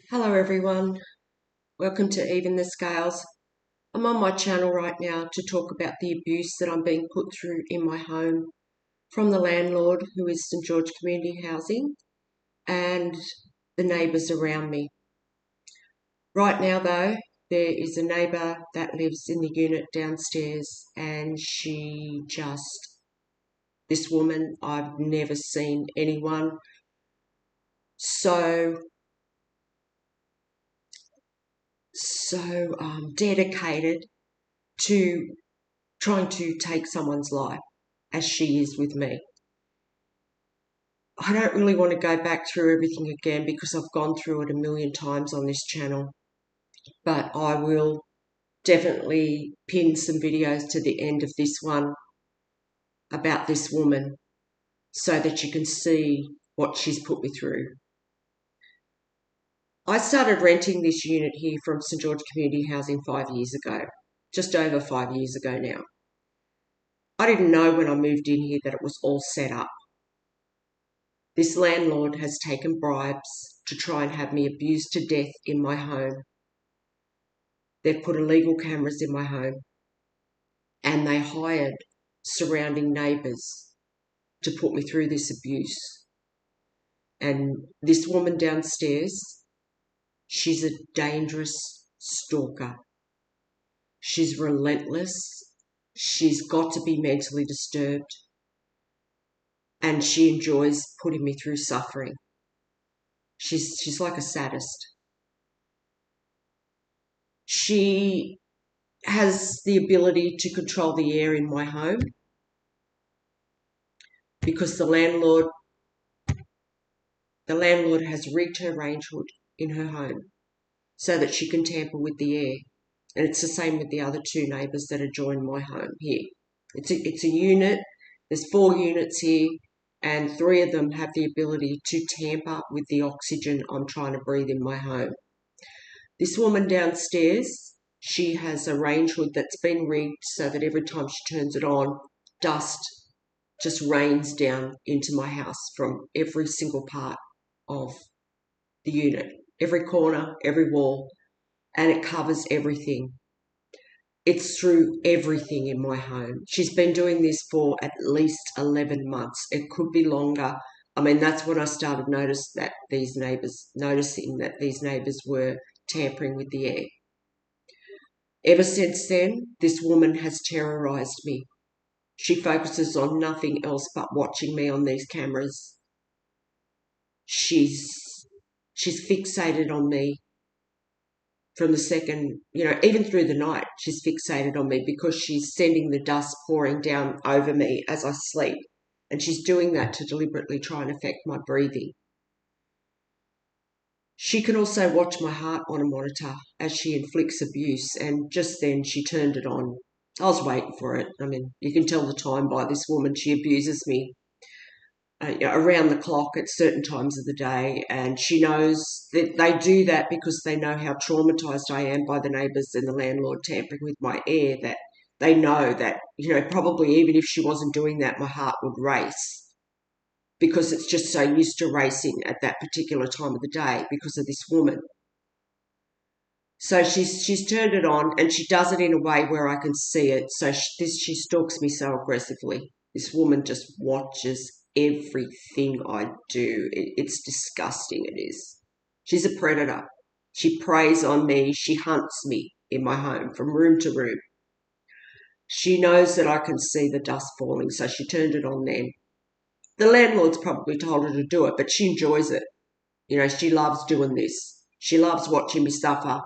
Hello everyone, welcome to Even the Scales. I'm on my channel right now to talk about the abuse that I'm being put through in my home from the landlord, who is St George Community Housing, and the neighbours around me. Right now though, there is a neighbour that lives in the unit downstairs, and this woman, I've never seen anyone so dedicated to trying to take someone's life as she is with me. I don't really want to go back through everything again because I've gone through it a million times on this channel, but I will definitely pin some videos to the end of this one about this woman so that you can see what she's put me through. I started renting this unit here from St George Community Housing 5 years ago, just over 5 years ago now. I didn't know when I moved in here that it was all set up. This landlord has taken bribes to try and have me abused to death in my home. They've put illegal cameras in my home, and they hired surrounding neighbours to put me through this abuse. And this woman downstairs, she's a dangerous stalker. She's relentless. She's got to be mentally disturbed, and she enjoys putting me through suffering. She's like a sadist. She has the ability to control the air in my home because the landlord has rigged her range hood in her home so that she can tamper with the air. And it's the same with the other two neighbours that adjoin my home here. It's a unit. There's 4 units here, and 3 of them have the ability to tamper with the oxygen I'm trying to breathe in my home. This woman downstairs, she has a range hood that's been rigged so that every time she turns it on, dust just rains down into my house from every single part of the unit, every corner, every wall, and it covers everything. It's through everything in my home. She's been doing this for at least 11 months. It could be longer. I mean, that's when I started noticing that these neighbours were tampering with the air. Ever since then, this woman has terrorised me. She focuses on nothing else but watching me on these cameras. She's fixated on me from the second, even through the night, she's fixated on me because she's sending the dust pouring down over me as I sleep. And she's doing that to deliberately try and affect my breathing. She can also watch my heart on a monitor as she inflicts abuse, and just then she turned it on. I was waiting for it. I mean, you can tell the time by this woman. She abuses me around the clock at certain times of the day, and she knows that they do that because they know how traumatised I am by the neighbours and the landlord tampering with my air, that they know that, probably even if she wasn't doing that, my heart would race because it's just so used to racing at that particular time of the day because of this woman. So she's turned it on, and she does it in a way where I can see it. So she stalks me so aggressively. This woman just watches everything I do. It's disgusting, it is. She's a predator. She preys on me. She hunts me in my home from room to room. She knows that I can see the dust falling, so she turned it on then. The landlord's probably told her to do it, but she enjoys it. She loves doing this. She loves watching me suffer.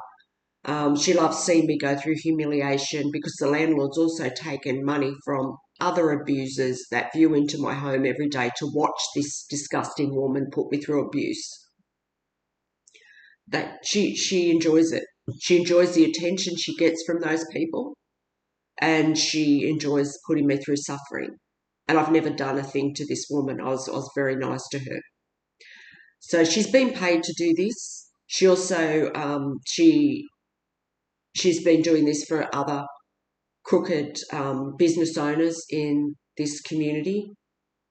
She loves seeing me go through humiliation because the landlord's also taken money from other abusers that view into my home every day to watch this disgusting woman put me through abuse. That she enjoys it. She enjoys the attention she gets from those people, and she enjoys putting me through suffering. And I've never done a thing to this woman. I was very nice to her. So she's been paid to do this. She also she's been doing this for other crooked business owners in this community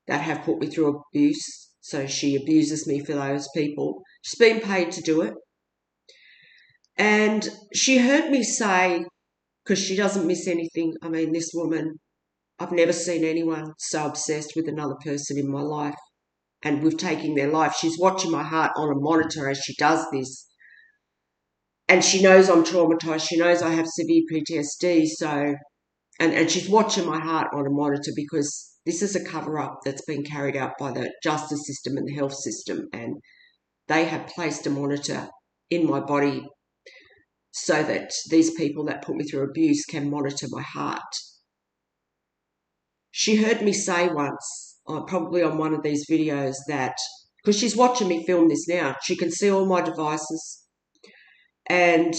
that have put me through abuse. So she abuses me for those people. She's been paid to do it. And she heard me say, because she doesn't miss anything, I mean, this woman, I've never seen anyone so obsessed with another person in my life and with taking their life. She's watching my heart on a monitor as she does this. And she knows I'm traumatised. She knows I have severe PTSD. So, and she's watching my heart on a monitor because this is a cover-up that's been carried out by the justice system and the health system. And they have placed a monitor in my body so that these people that put me through abuse can monitor my heart. She heard me say once, probably on one of these videos, that, because she's watching me film this now, she can see all my devices, and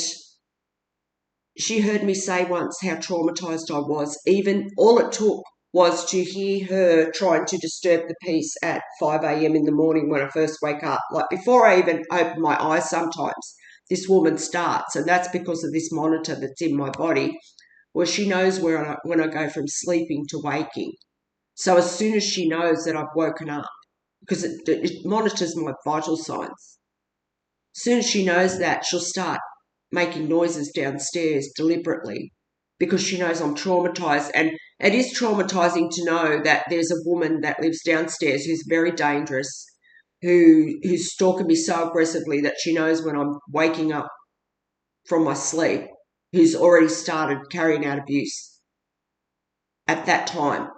she heard me say once how traumatised I was. Even all it took was to hear her trying to disturb the peace at 5 a.m. in the morning when I first wake up. Like before I even open my eyes sometimes, this woman starts, and that's because of this monitor that's in my body, where she knows when I go from sleeping to waking. So as soon as she knows that I've woken up, because it monitors my vital signs, as soon as she knows that, she'll start making noises downstairs deliberately because she knows I'm traumatised. And it is traumatising to know that there's a woman that lives downstairs who's very dangerous, who's stalking me so aggressively that she knows when I'm waking up from my sleep, who's already started carrying out abuse at that time.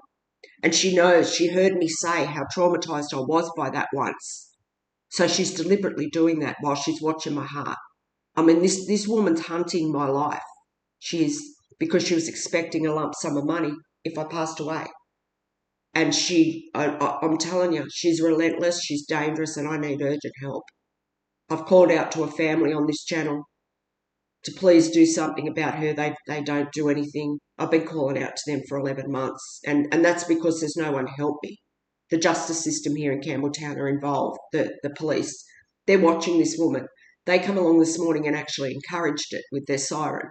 And she knows, she heard me say how traumatised I was by that once. So she's deliberately doing that while she's watching my heart. I mean, this woman's hunting my life. She is, because she was expecting a lump sum of money if I passed away. And I'm telling you, she's relentless, she's dangerous, and I need urgent help. I've called out to a family on this channel to please do something about her. They don't do anything. I've been calling out to them for 11 months, and that's because there's no one to help me. The justice system here in Campbelltown are involved, the police. They're watching this woman. They come along this morning and actually encouraged it with their siren.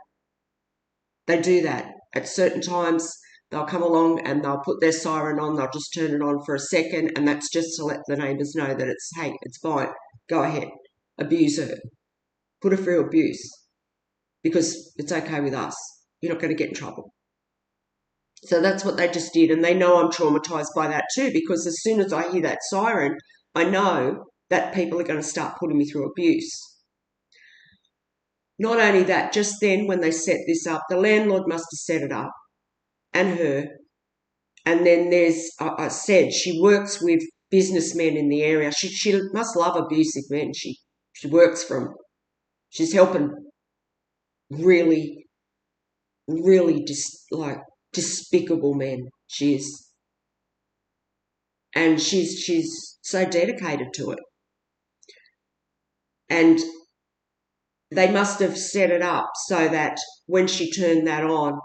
They do that. At certain times, they'll come along and they'll put their siren on. They'll just turn it on for a second, and that's just to let the neighbours know that hey, it's fine. Go ahead. Abuse her. Put her through abuse. Because it's okay with us. You're not going to get in trouble. So that's what they just did, and they know I'm traumatised by that too, because as soon as I hear that siren, I know that people are going to start putting me through abuse. Not only that, just then when they set this up, the landlord must have set it up, and her, and then there's, I said, she works with businessmen in the area. She must love abusive men. She works for them. She's helping really, really despicable men. She is. And she's so dedicated to it. And they must have set it up so that when she turned that on,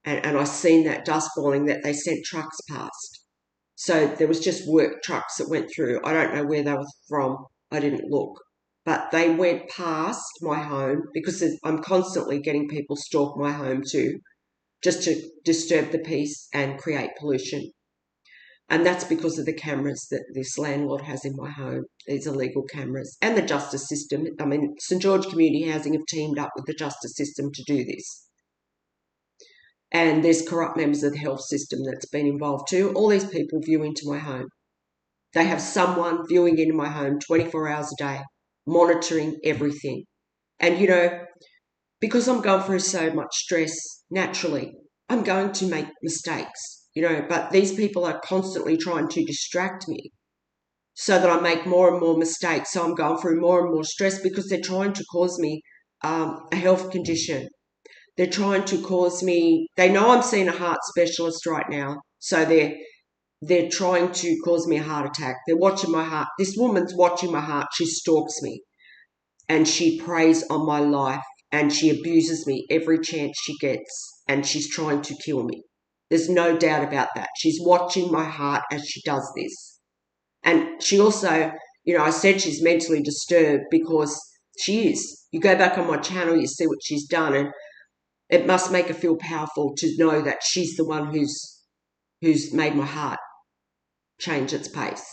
and I seen that dust falling, that they sent trucks past. So there was just work trucks that went through. I don't know where they were from. I didn't look. But they went past my home because I'm constantly getting people stalk my home too, just to disturb the peace and create pollution. And that's because of the cameras that this landlord has in my home, these illegal cameras, and the justice system. I mean, St George Community Housing have teamed up with the justice system to do this. And there's corrupt members of the health system that's been involved too. All these people view into my home. They have someone viewing into my home 24 hours a day, monitoring everything. And, you know, because I'm going through so much stress, naturally, I'm going to make mistakes, you know, but these people are constantly trying to distract me so that I make more and more mistakes. So I'm going through more and more stress because they're trying to cause me a health condition. They're trying to cause me, they know I'm seeing a heart specialist right now, so they're trying to cause me a heart attack. They're watching my heart. This woman's watching my heart. She stalks me and she preys on my life and she abuses me every chance she gets, and she's trying to kill me. There's no doubt about that. She's watching my heart as she does this. And she also, you know, I said she's mentally disturbed because she is. You go back on my channel, you see what she's done, and it must make her feel powerful to know that she's the one who's made my heart change its pace.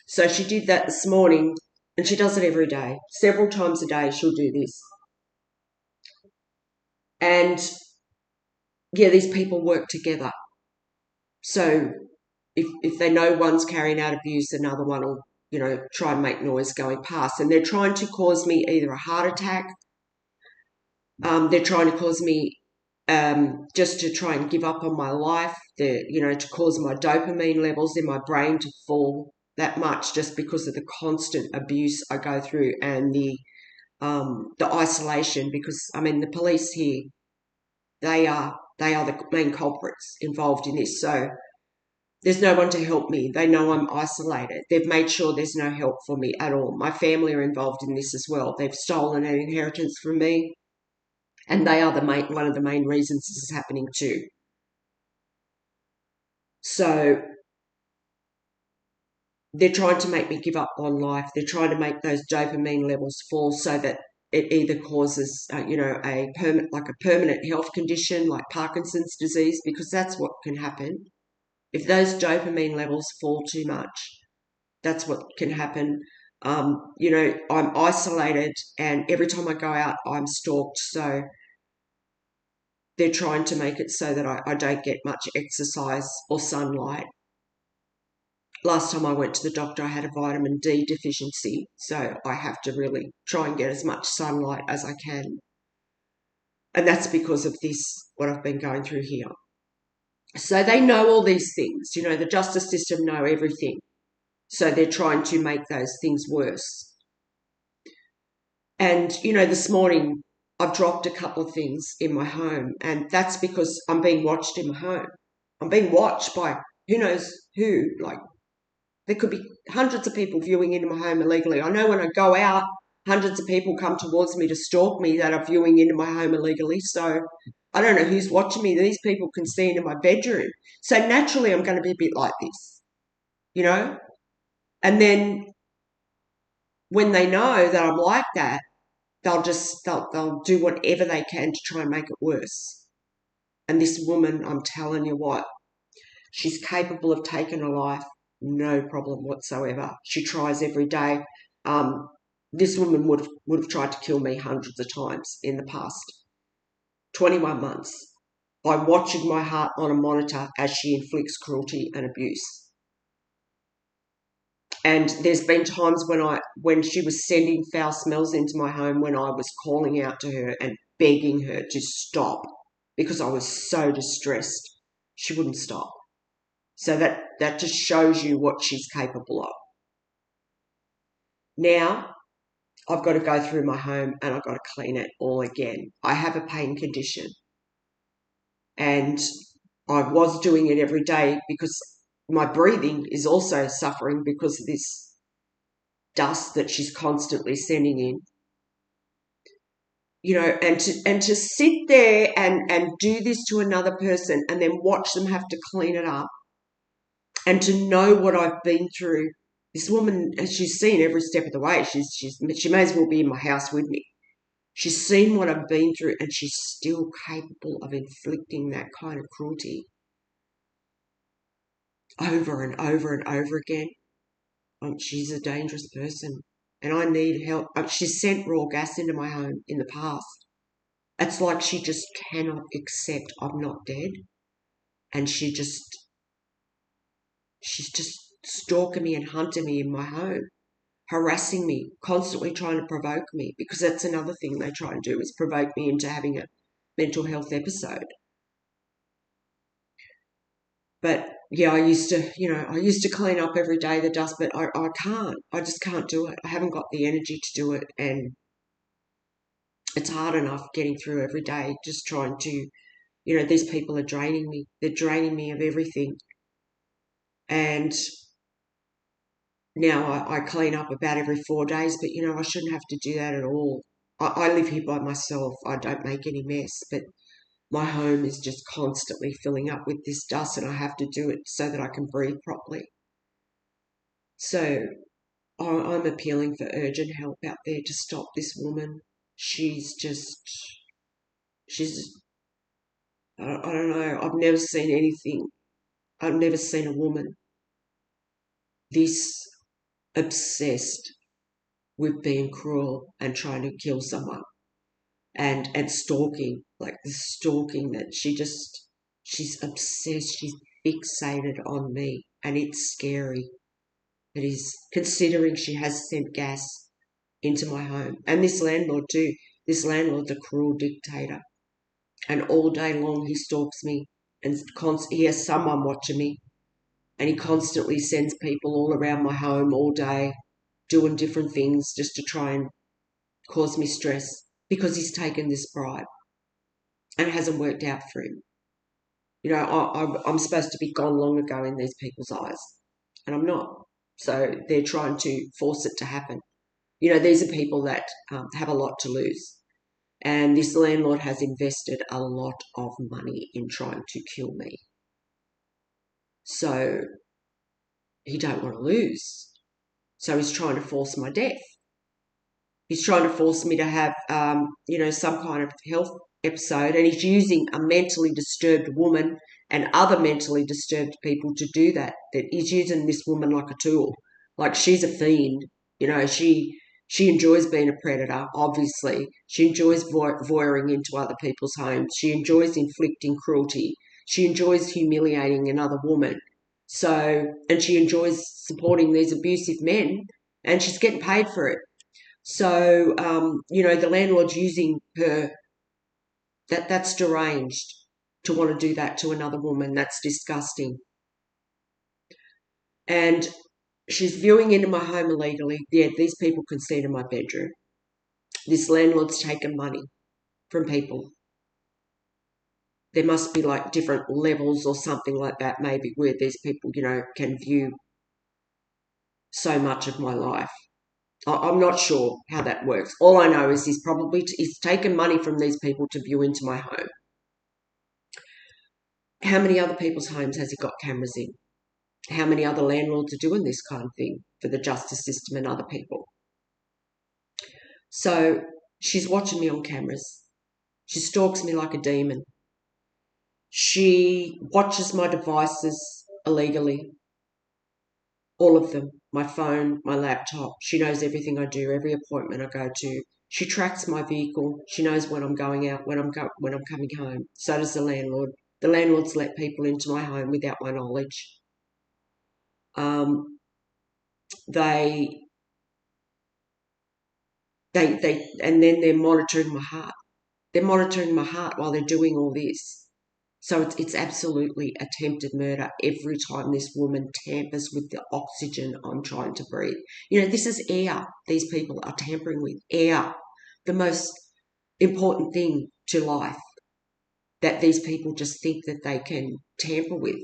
So she did that this morning, And she does it every day. Several times a day she'll do this. And, yeah, these people work together. So if they know one's carrying out abuse, another one will, try and make noise going past. And they're trying to cause me either a heart attack, they're trying to cause me just to try and give up on my life, to cause my dopamine levels in my brain to fall that much just because of the constant abuse I go through and the isolation. Because, the police here, they are the main culprits involved in this. So there's no one to help me. They know I'm isolated. They've made sure there's no help for me at all. My family are involved in this as well. They've stolen an inheritance from me, and they are one of the main reasons this is happening too. So they're trying to make me give up on life. They're trying to make those dopamine levels fall so that it either causes, a permanent health condition like Parkinson's disease, because that's what can happen. If those dopamine levels fall too much, that's what can happen. I'm isolated, and every time I go out, I'm stalked. So they're trying to make it so that I don't get much exercise or sunlight. Last time I went to the doctor, I had a vitamin D deficiency, so I have to really try and get as much sunlight as I can. And that's because of this, what I've been going through here. So they know all these things. The justice system know everything. So they're trying to make those things worse. And, this morning I've dropped a couple of things in my home, and that's because I'm being watched in my home. I'm being watched by who knows who. Like, there could be hundreds of people viewing into my home illegally. I know when I go out, hundreds of people come towards me to stalk me that are viewing into my home illegally. So I don't know who's watching me. These people can see into my bedroom. So naturally I'm going to be a bit like this, And then when they know that I'm like that, they'll do whatever they can to try and make it worse. And this woman, I'm telling you what, she's capable of taking a life, no problem whatsoever. She tries every day. This woman would have tried to kill me hundreds of times in the past 21 months by watching my heart on a monitor as she inflicts cruelty and abuse. And there's been times when she was sending foul smells into my home, when I was calling out to her and begging her to stop because I was so distressed. She wouldn't stop. So that just shows you what she's capable of. Now, I've got to go through my home and I've got to clean it all again. I have a pain condition, and I was doing it every day because my breathing is also suffering because of this dust that she's constantly sending in. And to sit there and do this to another person and then watch them have to clean it up, and to know what I've been through. This woman, as she's seen every step of the way, she may as well be in my house with me. She's seen what I've been through, and she's still capable of inflicting that kind of cruelty over and over and over again. She's a dangerous person, and I need help. She's sent raw gas into my home in the past. It's like she just cannot accept I'm not dead, and she's just stalking me and hunting me in my home, harassing me, constantly trying to provoke me, because that's another thing they try and do, is provoke me into having a mental health episode. But yeah, I used to clean up every day the dust, but I can't. I just can't do it. I haven't got the energy to do it, and it's hard enough getting through every day just trying to, these people are draining me. They're draining me of everything. And now I clean up about every 4 days, but, I shouldn't have to do that at all. I live here by myself. I don't make any mess, but my home is just constantly filling up with this dust, and I have to do it so that I can breathe properly. So I'm appealing for urgent help out there to stop this woman. She's, I don't know, I've never seen anything. I've never seen a woman this obsessed with being cruel and trying to kill someone, and stalking, like the stalking that she's obsessed, she's fixated on me, and it's scary. It is, considering she has sent gas into my home. And this landlord too. This landlord's a cruel dictator. And all day long he stalks me, and he has someone watching me, and he constantly sends people all around my home all day doing different things just to try and cause me stress, because he's taken this bribe and it hasn't worked out for him. You know, I'm supposed to be gone long ago in these people's eyes, and I'm not. So they're trying to force it to happen. You know, these are people that have a lot to lose. And this landlord has invested a lot of money in trying to kill me. So he don't want to lose. So he's trying to force my death. He's trying to force me to have, some kind of health episode. And he's using a mentally disturbed woman and other mentally disturbed people to do that. That he's using this woman like a tool. Like, she's a fiend. You know, she enjoys being a predator, obviously. She enjoys voyeuring into other people's homes. She enjoys inflicting cruelty. She enjoys humiliating another woman. So, and she enjoys supporting these abusive men, and she's getting paid for it. So, the landlord's using her. That's deranged to want to do that to another woman. That's disgusting. And she's viewing into my home illegally. Yeah, these people can see into my bedroom. This landlord's taken money from people. There must be like different levels or something like that, maybe, where these people, can view so much of my life. I'm not sure how that works. All I know is he's taken money from these people to view into my home. How many other people's homes has he got cameras in? How many other landlords are doing this kind of thing for the justice system and other people? So she's watching me on cameras. She stalks me like a demon. She watches my devices illegally. All of them. My phone, my laptop. She knows everything I do, every appointment I go to. She tracks my vehicle. She knows when I'm going out, when I'm coming home. So does the landlord. The landlords let people into my home without my knowledge. They and then they're monitoring my heart. They're monitoring my heart while they're doing all this. So it's absolutely attempted murder every time this woman tampers with the oxygen I'm trying to breathe. This is air these people are tampering with. Air, the most important thing to life, that these people just think that they can tamper with.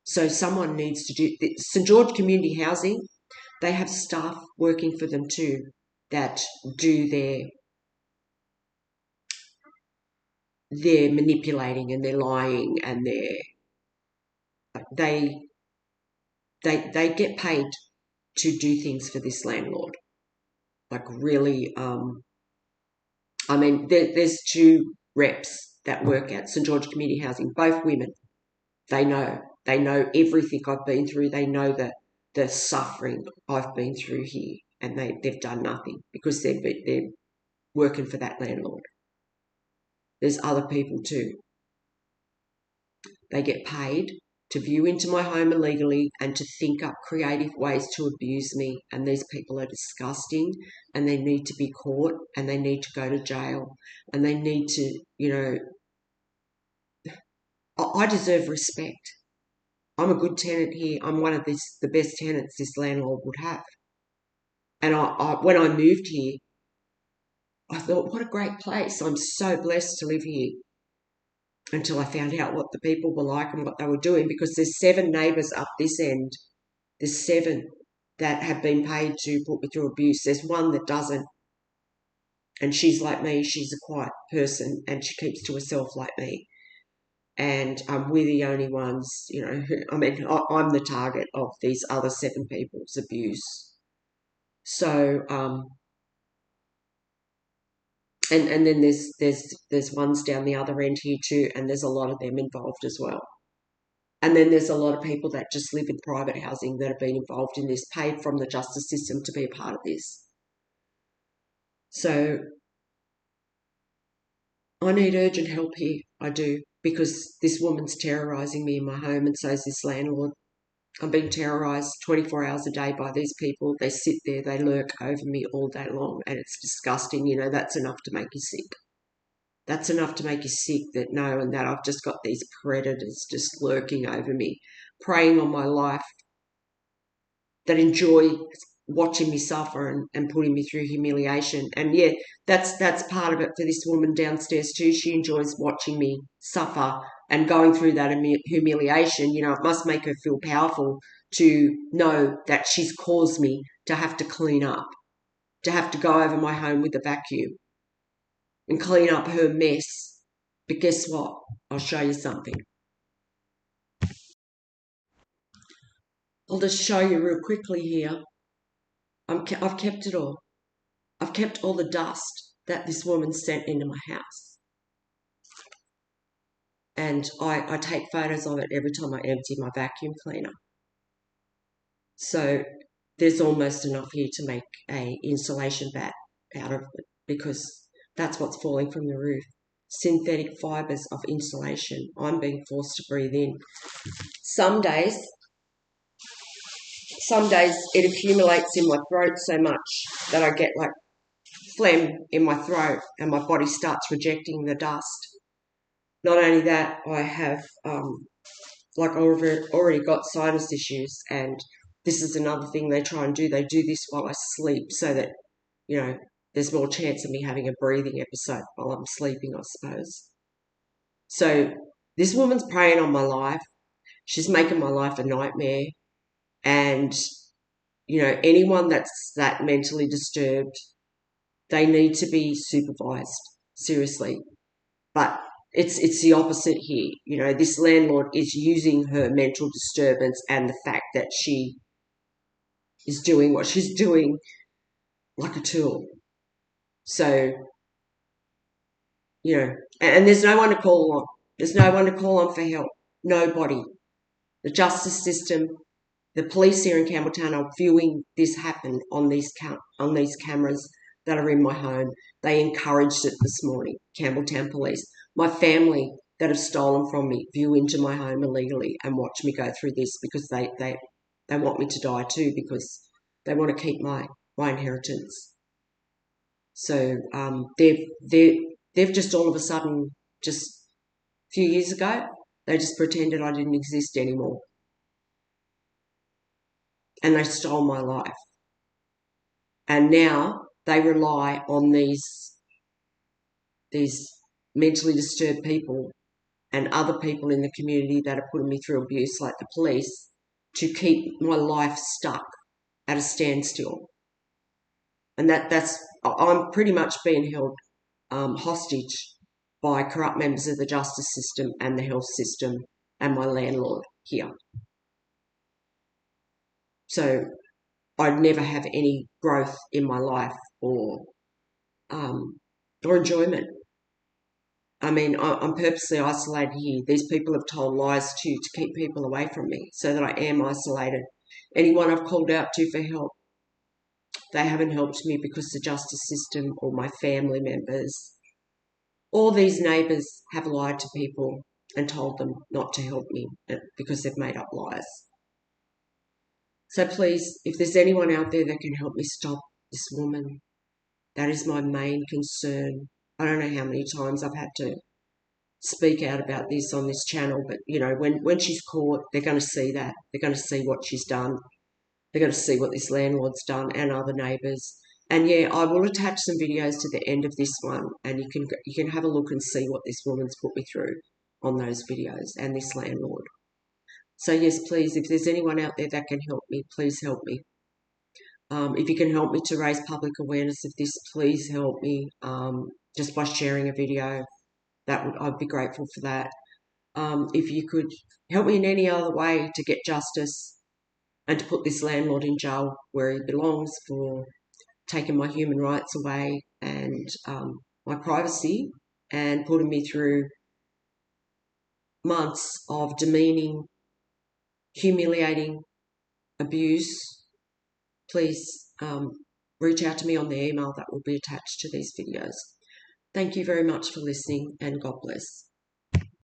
So someone needs to do... St George Community Housing, they have staff working for them too that do their manipulating and they're lying, and they get paid to do things for this landlord. Like, really, there's two reps that work at St George Community Housing, both women. They know everything I've been through. They know the suffering I've been through here, and they've done nothing because they're working for that landlord. There's other people too. They get paid to view into my home illegally and to think up creative ways to abuse me. And these people are disgusting, and they need to be caught, and they need to go to jail, and they need to, I deserve respect. I'm a good tenant here. I'm one of the best tenants this landlord would have. And when I moved here, I thought, what a great place. I'm so blessed to live here. Until I found out what the people were like and what they were doing, because there's 7 neighbours up this end. There's 7 that have been paid to put me through abuse. There's one that doesn't. And she's like me. She's a quiet person, and she keeps to herself like me. And we're the only ones, I'm the target of these other 7 people's abuse. So, and then there's ones down the other end here too, and there's a lot of them involved as well. And then there's a lot of people that just live in private housing that have been involved in this, paid from the justice system to be a part of this. So I need urgent help here. I do, because this woman's terrorising me in my home, and so is this landlord. I'm being terrorised 24 hours a day by these people. They sit there, they lurk over me all day long, and it's disgusting. You know, that's enough to make you sick. That's enough to make you sick, that knowing that I've just got these predators just lurking over me, preying on my life, that enjoy watching me suffer and putting me through humiliation. And yeah, that's part of it for this woman downstairs too. She enjoys watching me suffer and going through that humiliation. You know, it must make her feel powerful to know that she's caused me to have to clean up, to have to go over my home with a vacuum and clean up her mess. But guess what? I'll show you something. I'll just show you real quickly here. I've kept it all. I've kept all the dust that this woman sent into my house. And I take photos of it every time I empty my vacuum cleaner. So there's almost enough here to make a insulation bat out of it, because that's what's falling from the roof. Synthetic fibres of insulation. I'm being forced to breathe in. Some days it accumulates in my throat so much that I get like phlegm in my throat and my body starts rejecting the dust. Not only that, I have already got sinus issues, and this is another thing they try and do. They do this while I sleep so that, you know, there's more chance of me having a breathing episode while I'm sleeping, I suppose. So this woman's preying on my life. She's making my life a nightmare. And, you know, anyone that's that mentally disturbed, they need to be supervised, seriously. But it's the opposite here. You know, this landlord is using her mental disturbance and the fact that she is doing what she's doing like a tool. So, you know, and there's no one to call on. There's no one to call on for help. Nobody. The justice system, the police here in Campbelltown are viewing this happen on these cameras that are in my home. They encouraged it this morning, Campbelltown police. My family that have stolen from me view into my home illegally and watch me go through this, because they want me to die too, because they want to keep my inheritance. So they've just all of a sudden, just a few years ago, they just pretended I didn't exist anymore. And they stole my life. And now they rely on these mentally disturbed people and other people in the community that are putting me through abuse, like the police, to keep my life stuck at a standstill. And I'm pretty much being held hostage by corrupt members of the justice system and the health system and my landlord here. So I'd never have any growth in my life or enjoyment. I mean, I'm purposely isolated here. These people have told lies too, to keep people away from me, so that I am isolated. Anyone I've called out to for help, they haven't helped me, because the justice system or my family members, all these neighbours have lied to people and told them not to help me because they've made up lies. So please, if there's anyone out there that can help me stop this woman, that is my main concern. I don't know how many times I've had to speak out about this on this channel, but, you know, when she's caught, they're going to see that. They're going to see what she's done. They're going to see what this landlord's done and other neighbours. And yeah, I will attach some videos to the end of this one, and you can have a look and see what this woman's put me through on those videos, and this landlord. So yes, please, if there's anyone out there that can help me, please help me. If you can help me to raise public awareness of this, please help me just by sharing a video. I'd be grateful for that. If you could help me in any other way to get justice and to put this landlord in jail where he belongs for taking my human rights away and my privacy, and putting me through months of demeaning humiliating abuse, please reach out to me on the email that will be attached to these videos. Thank you very much for listening, and God bless.